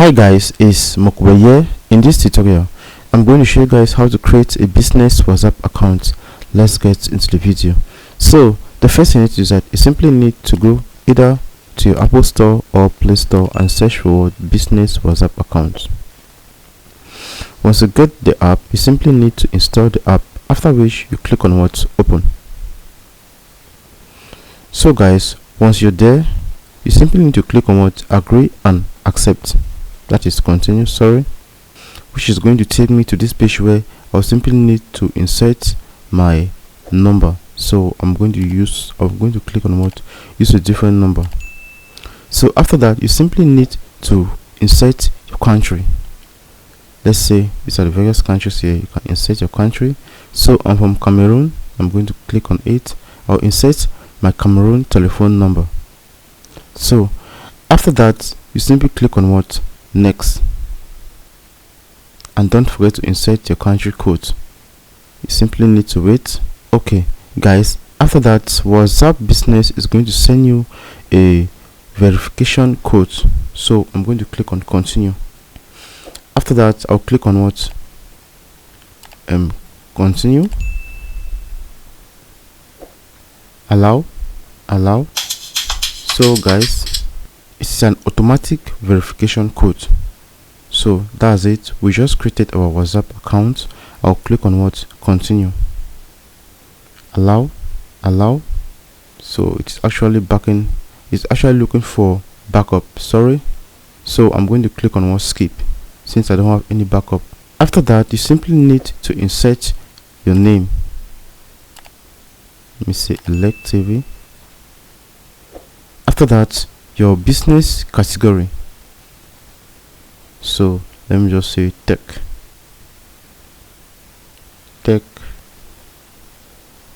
Hi guys, it's Mokwe here. In this tutorial, I'm going to show you guys how to create a business WhatsApp account. Let's get into the video. So the first thing you need to do is that you simply need to go either to your Apple Store or Play Store and search for business WhatsApp account. Once you get the app, you simply need to install the app, after which you click on what's open. So guys, once you're there, you simply need to click on what agree and accept, that is continue, which is going to take me to this page where I'll simply need to insert my number. So I'm going to click on what use a different number. So after that, you simply need to insert your country. Let's say these are the various countries here. You can insert your country. So I'm from Cameroon. I'm going to click on it. I'll insert my Cameroon telephone number. So after that, you simply click on what next, and don't forget to insert your country code. You simply need to wait. Okay guys, after that, WhatsApp Business is going to send you a verification code. So I'm going to click on continue. After that, I'll click on what continue, allow. So guys, it's an automatic verification code. So that's it. We just created our WhatsApp account. I'll click on what continue, allow. So it's actually looking for backup, so I'm going to click on what skip, since I don't have any backup. After that, you simply need to insert your name. Let me say elect TV. After that, your business category. So let me just say tech.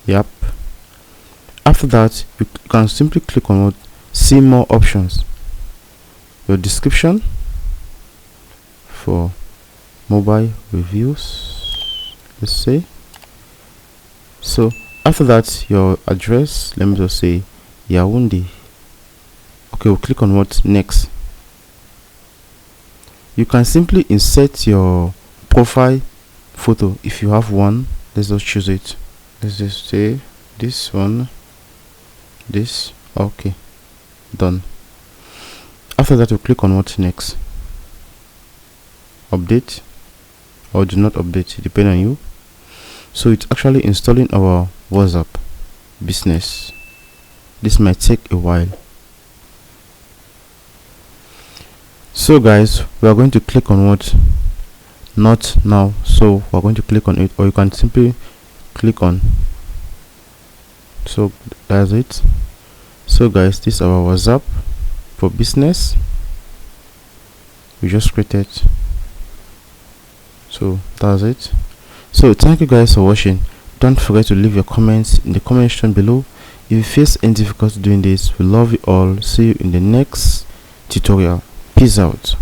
Yep. After that, you can simply click on what see more options. Your description for mobile reviews, let's say. So after that, your address, let me just say Yaoundé. Okay, we'll click on what next. You can simply insert your profile photo if you have one. Let's just choose it. Let's just say this one, this. Okay, done. After that, we'll click on what next. Update or do not update, depending on you. So it's actually installing our WhatsApp Business. This might take a while. So guys, we are going to click on what not now. So we're going to click on it, or you can simply click on. So that's it. So guys, this is our WhatsApp for business we just created. So that's it. So thank you guys for watching. Don't forget to leave your comments in the comment section below. If you face any difficulty doing this, we love you all. See you in the next tutorial. Peace out.